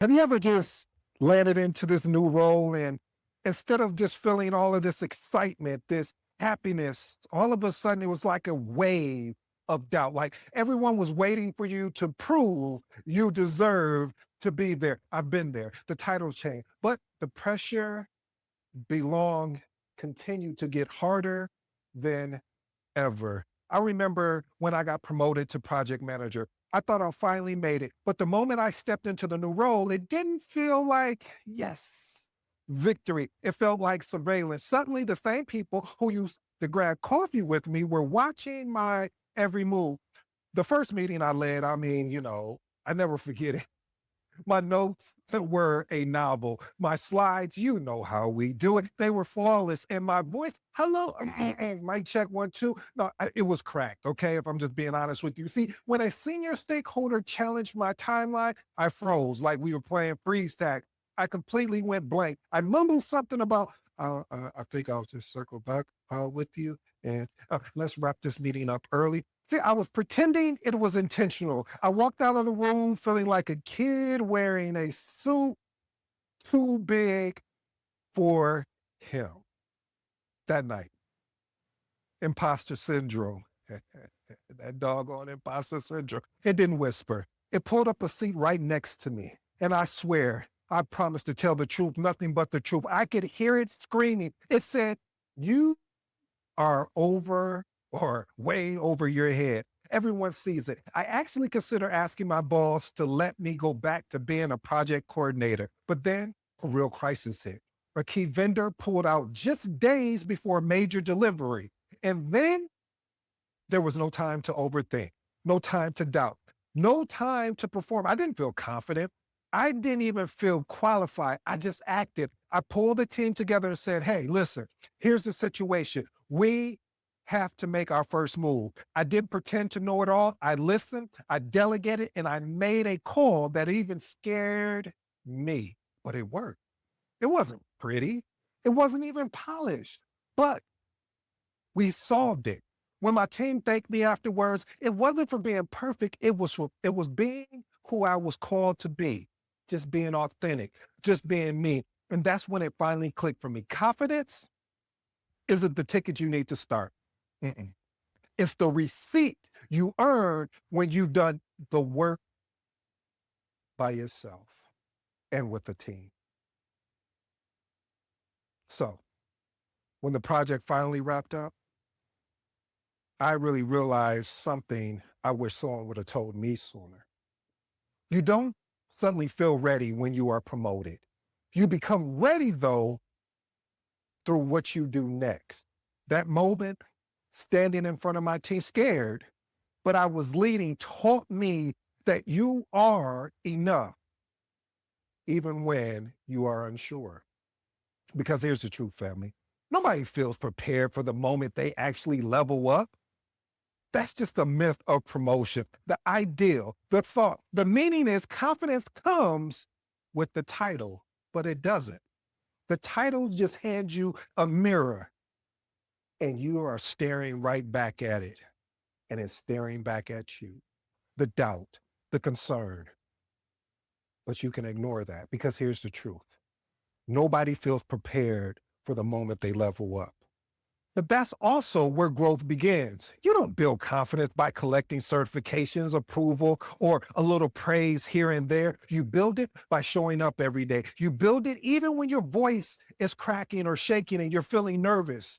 Have you ever just landed into this new role and instead of just feeling all of this excitement, this happiness, all of a sudden it was like a wave of doubt. Like everyone was waiting for you to prove you deserve to be there. I've been there. The title changed, but the pressure belong continued to get harder than ever. I remember when I got promoted to project manager, I thought I finally made it. But the moment I stepped into the new role, it didn't feel like, yes, victory. It felt like surveillance. Suddenly, the same people who used to grab coffee with me were watching my every move. The first meeting I led, I never forget it. My notes were a novel. My slides, you know how we do it. They were flawless. And my voice, hello, mic check 1, 2. No, it was cracked. Okay. If I'm just being honest with you. See, when a senior stakeholder challenged my timeline, I froze like we were playing freeze tag. I completely went blank. I mumbled something about, I think I'll just circle back with you and let's wrap this meeting up early. See, I was pretending it was intentional. I walked out of the room feeling like a kid wearing a suit too big for him. That night, imposter syndrome. That doggone imposter syndrome. It didn't whisper. It pulled up a seat right next to me. And I swear, I promised to tell the truth, nothing but the truth. I could hear it screaming. It said, "You are over or way over your head. Everyone sees it." I actually consider asking my boss to let me go back to being a project coordinator. But then a real crisis hit. A key vendor pulled out just days before a major delivery. And then there was no time to overthink, no time to doubt, no time to perform. I didn't feel confident. I didn't even feel qualified. I just acted. I pulled the team together and said, "Hey, listen, here's the situation. We have to make our first move." I didn't pretend to know it all. I listened, I delegated, and I made a call that even scared me, but it worked. It wasn't pretty. It wasn't even polished, but we solved it. When my team thanked me afterwards, it wasn't for being perfect. It was being who I was called to be, just being authentic, just being me. And that's when it finally clicked for me. Confidence isn't the ticket you need to start. Mm-mm. It's the receipt you earn when you've done the work by yourself and with a team. So when the project finally wrapped up, I really realized something I wish someone would have told me sooner. You don't suddenly feel ready when you are promoted. You become ready, though, through what you do next. That moment, standing in front of my team, scared, but I was leading, taught me that you are enough, even when you are unsure. Because here's the truth, family. Nobody feels prepared for the moment they actually level up. That's just a myth of promotion. The ideal, the thought, the meaning is confidence comes with the title, but it doesn't. The title just hands you a mirror and you are staring right back at it and it's staring back at you. The doubt, the concern, but you can ignore that because here's the truth. Nobody feels prepared for the moment they level up. But that's also where growth begins. You don't build confidence by collecting certifications, approval, or a little praise here and there. You build it by showing up every day. You build it even when your voice is cracking or shaking and you're feeling nervous.